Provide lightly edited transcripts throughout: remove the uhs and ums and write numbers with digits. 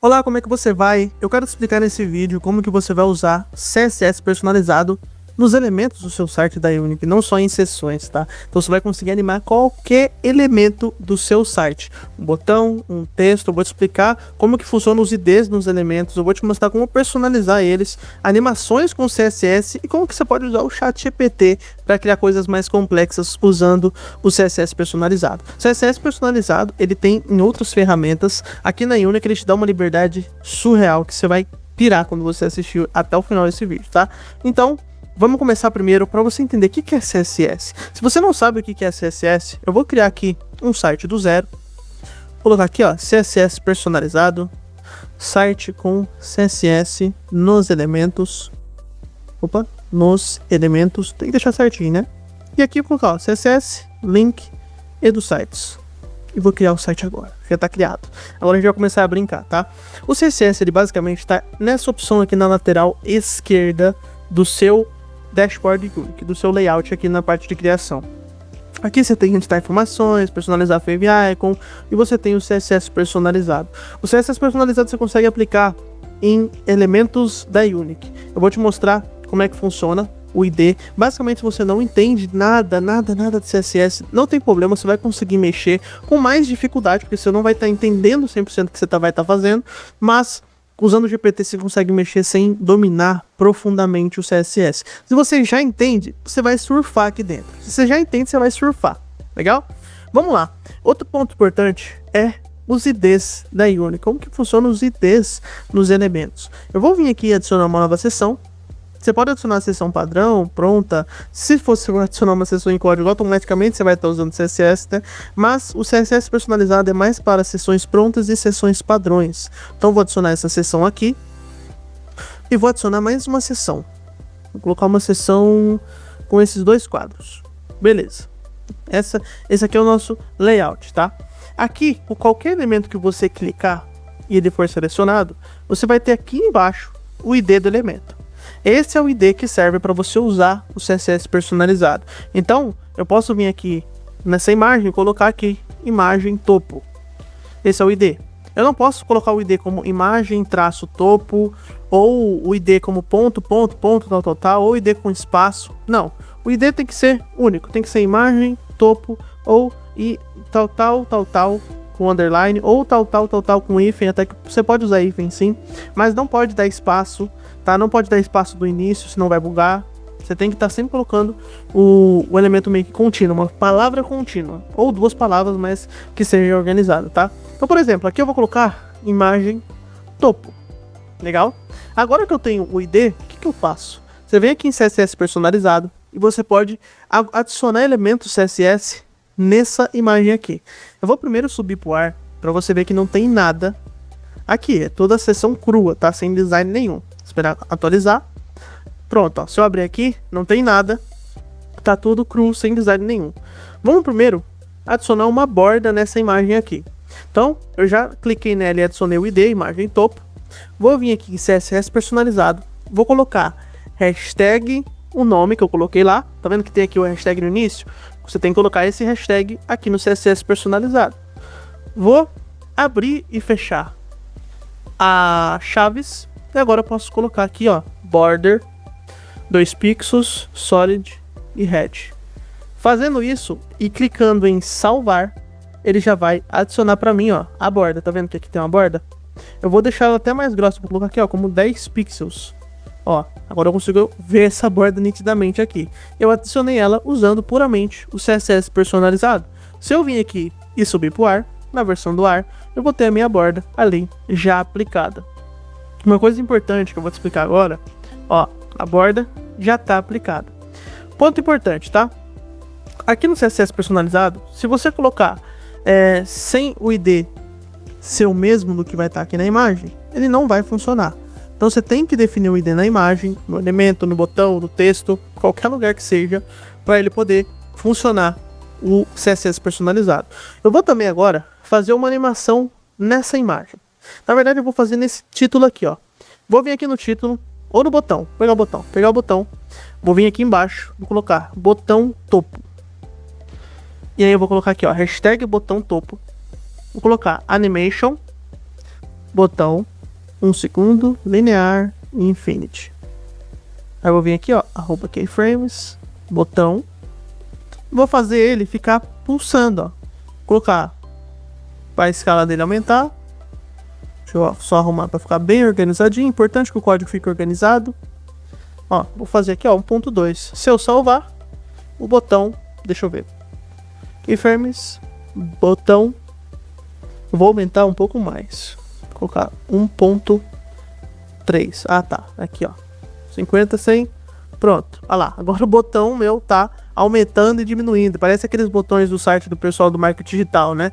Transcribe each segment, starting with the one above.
Olá, como é que você vai? Eu quero te explicar nesse vídeo como que você vai usar CSS personalizado nos elementos do seu site da Unique, não só em seções, tá? Então você vai conseguir animar qualquer elemento do seu site. Um botão, um texto, eu vou te explicar como que funciona os IDs nos elementos, eu vou te mostrar como personalizar eles, animações com CSS e como que você pode usar o ChatGPT para criar coisas mais complexas usando o CSS personalizado. O CSS personalizado, ele tem em outras ferramentas, aqui na Unique ele te dá uma liberdade surreal que você vai pirar quando você assistir até o final desse vídeo, tá? Então, vamos começar primeiro para você entender o que é CSS. Se você não sabe o que é CSS, eu vou criar aqui um site do zero. Vou colocar aqui, ó, CSS personalizado, site com CSS nos elementos. Opa, nos elementos, tem que deixar certinho, né? E aqui vou colocar, ó, CSS, link e dos sites. E vou criar o site agora, já está criado. Agora a gente vai começar a brincar, tá? O CSS, ele basicamente está nessa opção aqui na lateral esquerda do seu dashboard Unique, do seu layout aqui na parte de criação. Aqui você tem editar informações, personalizar Favicon Icon e você tem o CSS personalizado. O CSS personalizado você consegue aplicar em elementos da Unique. Eu vou te mostrar como é que funciona o ID. Basicamente, se você não entende nada de CSS, não tem problema, você vai conseguir mexer com mais dificuldade, porque você não vai estar entendendo 100% o que você vai estar fazendo, mas usando o GPT você consegue mexer sem dominar profundamente o CSS. Se você já entende, você vai surfar aqui dentro. Se você já entende, você vai surfar. Legal? Vamos lá. Outro ponto importante é os IDs da Unique. Como que funcionam os IDs nos elementos? Eu vou vir aqui e adicionar uma nova seção. Você pode adicionar a seção padrão, pronta. Se fosse adicionar uma seção em código, automaticamente você vai estar usando CSS, né? Mas o CSS personalizado é mais para seções prontas e seções padrões. Então vou adicionar essa seção aqui. E vou adicionar mais uma seção. Vou colocar uma seção com esses dois quadros. Beleza. Esse aqui é o nosso layout, tá? Aqui, por qualquer elemento que você clicar e ele for selecionado, você vai ter aqui embaixo o ID do elemento. Esse é o ID que serve para você usar o CSS personalizado. Então, eu posso vir aqui nessa imagem e colocar aqui imagem topo. Esse é o ID. Eu não posso colocar o ID como imagem traço topo, ou o ID como ponto, tal, ou ID com espaço. Não. O ID tem que ser único. Tem que ser imagem, topo, ou e tal, com underline, ou tal, com hífen. Até que você pode usar hífen sim, mas não pode dar espaço. Tá? Não pode dar espaço do início, senão vai bugar. Você tem que estar sempre colocando o elemento meio que contínuo, uma palavra contínua, ou duas palavras, mas que seja organizado, tá? Então, por exemplo, aqui eu vou colocar imagem topo. Legal? Agora que eu tenho o ID, o que eu faço? Você vem aqui em CSS personalizado e você pode adicionar elementos CSS nessa imagem aqui. Eu vou primeiro subir pro ar para você ver que não tem nada aqui. É toda a seção crua, tá? Sem design nenhum. Esperar atualizar. Pronto, ó. Se eu abrir aqui, não tem nada. Tá tudo cru, sem design nenhum. Vamos primeiro adicionar uma borda nessa imagem aqui. Então, eu já cliquei nela e adicionei o ID, imagem topo. Vou vir aqui em CSS personalizado. Vou colocar hashtag, o nome que eu coloquei lá. Tá vendo que tem aqui o hashtag no início? Você tem que colocar esse hashtag aqui no CSS personalizado. Vou abrir e fechar a chaves. E agora eu posso colocar aqui, ó, border, 2 pixels, solid e red. Fazendo isso e clicando em salvar, ele já vai adicionar para mim, ó, a borda. Tá vendo que aqui tem uma borda? Eu vou deixar ela até mais grossa, vou colocar aqui, ó, como 10 pixels. Ó, agora eu consigo ver essa borda nitidamente aqui. Eu adicionei ela usando puramente o CSS personalizado. Se eu vir aqui e subir pro ar, na versão do ar, eu vou ter a minha borda ali já aplicada. Uma coisa importante que eu vou te explicar agora, ó, a borda já está aplicada. Ponto importante, tá? Aqui no CSS personalizado, se você colocar sem o ID ser o mesmo do que vai estar aqui na imagem, ele não vai funcionar. Então você tem que definir o ID na imagem, no elemento, no botão, no texto, qualquer lugar que seja, para ele poder funcionar o CSS personalizado. Eu vou também agora fazer uma animação nessa imagem. Na verdade, eu vou fazer nesse título aqui, ó. Vou vir aqui no título, ou no botão, pegar o botão. Vou vir aqui embaixo, vou colocar botão topo. E aí eu vou colocar aqui, ó, hashtag botão topo. Vou colocar animation, botão, 1 segundo, linear, infinity. Aí eu vou vir aqui, ó, @keyframes, botão. Vou fazer ele ficar pulsando, ó. Colocar para a escala dele aumentar. Deixa eu só arrumar para ficar bem organizadinho. Importante que o código fique organizado. Ó, vou fazer aqui, ó, 1.2. Se eu salvar, o botão, deixa eu ver. Keyframes, botão. Vou aumentar um pouco mais. Vou colocar 1.3. Ah, tá. Aqui, ó. 50, 100. Pronto. Olha lá. Agora o botão meu tá aumentando e diminuindo. Parece aqueles botões do site do pessoal do marketing digital, né?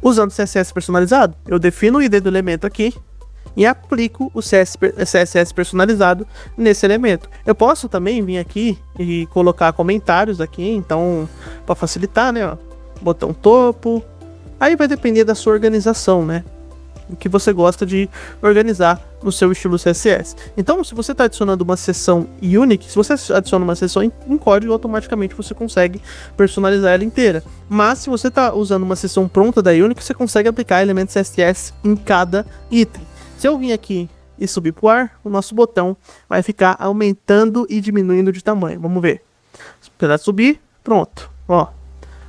Usando CSS personalizado, eu defino o ID do elemento aqui e aplico o CSS personalizado nesse elemento. Eu posso também vir aqui e colocar comentários aqui, então, para facilitar, né? Ó, botão topo. Aí vai depender da sua organização, né? O que você gosta de organizar no seu estilo CSS. Então, se você está adicionando uma seção Unix, se você adiciona uma seção em código, automaticamente você consegue personalizar ela inteira. Mas se você está usando uma seção pronta da Unix, você consegue aplicar elementos CSS em cada item. Se eu vir aqui e subir para o ar, o nosso botão vai ficar aumentando e diminuindo de tamanho. Vamos ver. Esperar subir, pronto. Ó,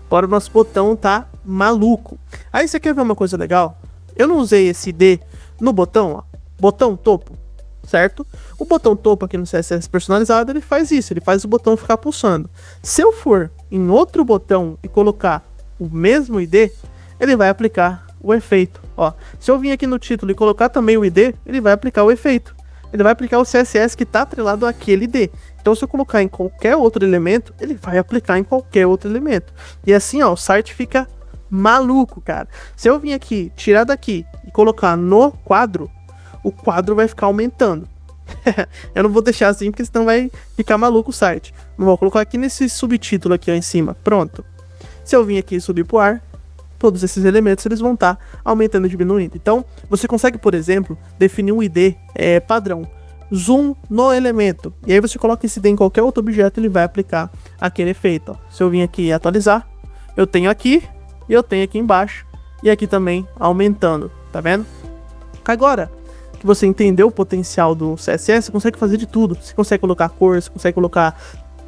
agora o nosso botão tá maluco. Aí você quer ver uma coisa legal? Eu não usei esse ID no botão, ó, botão topo, certo? O botão topo aqui no CSS personalizado, ele faz isso, ele faz o botão ficar pulsando. Se eu for em outro botão e colocar o mesmo ID, ele vai aplicar o efeito, ó. Se eu vir aqui no título e colocar também o ID, ele vai aplicar o efeito. Ele vai aplicar o CSS que está atrelado àquele ID. Então, se eu colocar em qualquer outro elemento, ele vai aplicar em qualquer outro elemento. E assim, ó, o site fica maluco, cara. Se eu vir aqui, tirar daqui e colocar no quadro, o quadro vai ficar aumentando. Eu não vou deixar assim, porque senão vai ficar maluco o site. Vou colocar aqui nesse subtítulo aqui, ó, em cima. Pronto. Se eu vir aqui e subir pro ar, todos esses elementos eles vão estar aumentando e diminuindo. Então, você consegue, por exemplo, definir um ID padrão. Zoom no elemento. E aí você coloca esse ID em qualquer outro objeto, ele vai aplicar aquele efeito, ó. Se eu vir aqui e atualizar, eu tenho aqui e eu tenho aqui embaixo, e aqui também aumentando, tá vendo? Agora que você entendeu o potencial do CSS, você consegue fazer de tudo. Você consegue colocar cor, você consegue colocar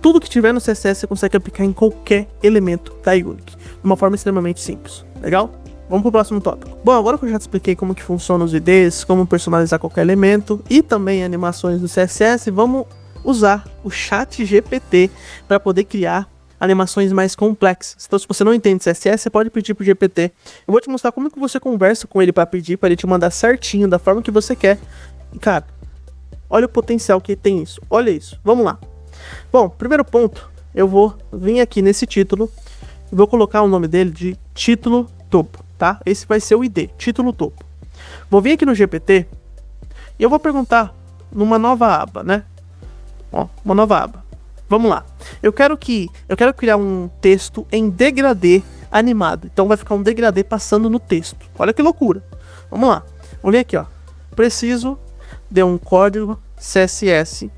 tudo que tiver no CSS, você consegue aplicar em qualquer elemento da Unix, de uma forma extremamente simples. Legal? Vamos pro próximo tópico. Bom, agora que eu já te expliquei como que funcionam os IDs, como personalizar qualquer elemento e também animações do CSS, vamos usar o ChatGPT para poder criar animações mais complexas. Então, se você não entende CSS, você pode pedir pro GPT. Eu vou te mostrar como que você conversa com ele para pedir, para ele te mandar certinho, da forma que você quer. E, cara, olha o potencial que tem isso. Olha isso. Vamos lá. Bom, primeiro ponto, eu vou vir aqui nesse título e vou colocar o nome dele de título topo, tá? Esse vai ser o ID, título topo. Vou vir aqui no GPT e eu vou perguntar numa nova aba, né? Ó, uma nova aba. Vamos lá. Eu quero criar um texto em degradê animado. Então vai ficar um degradê passando no texto. Olha que loucura. Vamos lá. Vamos ver aqui, ó. Preciso de um código CSS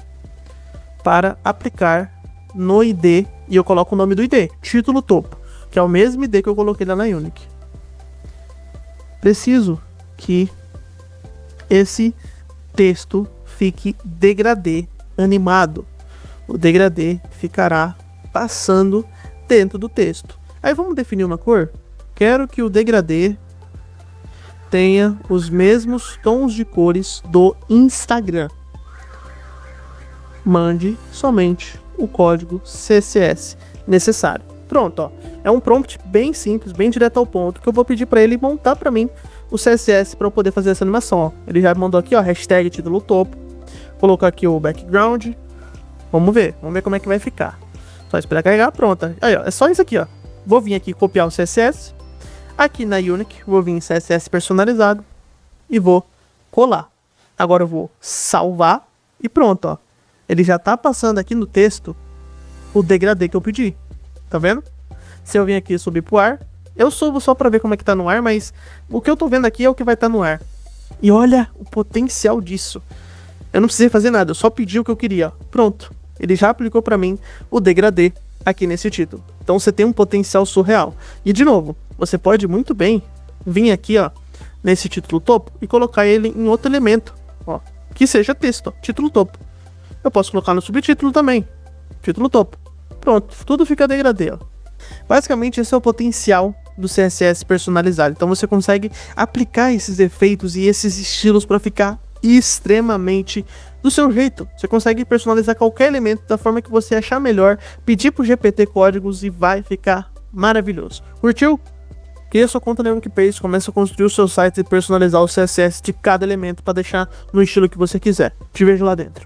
para aplicar no ID e eu coloco o nome do ID, título topo, que é o mesmo ID que eu coloquei lá na Unix. Preciso que esse texto fique degradê animado. O degradê ficará passando dentro do texto. Aí vamos definir uma cor. Quero que o degradê tenha os mesmos tons de cores do Instagram. Mande somente o código CSS necessário. Pronto, ó. É um prompt bem simples, bem direto ao ponto, que eu vou pedir para ele montar para mim o CSS para eu poder fazer essa animação, ó. Ele já mandou aqui, ó, hashtag título topo. Colocar aqui o background. Vamos ver como é que vai ficar. Só esperar carregar, pronto. Aí, ó, é só isso aqui, ó. Vou vir aqui copiar o CSS. Aqui na Unix, vou vir em CSS personalizado e vou colar. Agora eu vou salvar e pronto, ó. Ele já tá passando aqui no texto o degradê que eu pedi. Tá vendo? Se eu vir aqui e subir pro ar, eu subo só para ver como é que tá no ar, mas o que eu tô vendo aqui é o que vai estar no ar. E olha o potencial disso. Eu não precisei fazer nada, eu só pedi o que eu queria. Pronto, ele já aplicou para mim o degradê aqui nesse título. Então você tem um potencial surreal. E de novo, você pode muito bem vir aqui, ó, nesse título topo e colocar ele em outro elemento, ó, que seja texto, ó, título topo. Eu posso colocar no subtítulo também, título topo. Pronto, tudo fica degradê, ó. Basicamente esse é o potencial do CSS personalizado. Então você consegue aplicar esses efeitos e esses estilos para ficar extremamente do seu jeito. Você consegue personalizar qualquer elemento da forma que você achar melhor, pedir pro GPT códigos e vai ficar maravilhoso. Curtiu? Cria sua conta no Unipaste, começa a construir o seu site e personalizar o CSS de cada elemento para deixar no estilo que você quiser. Te vejo lá dentro.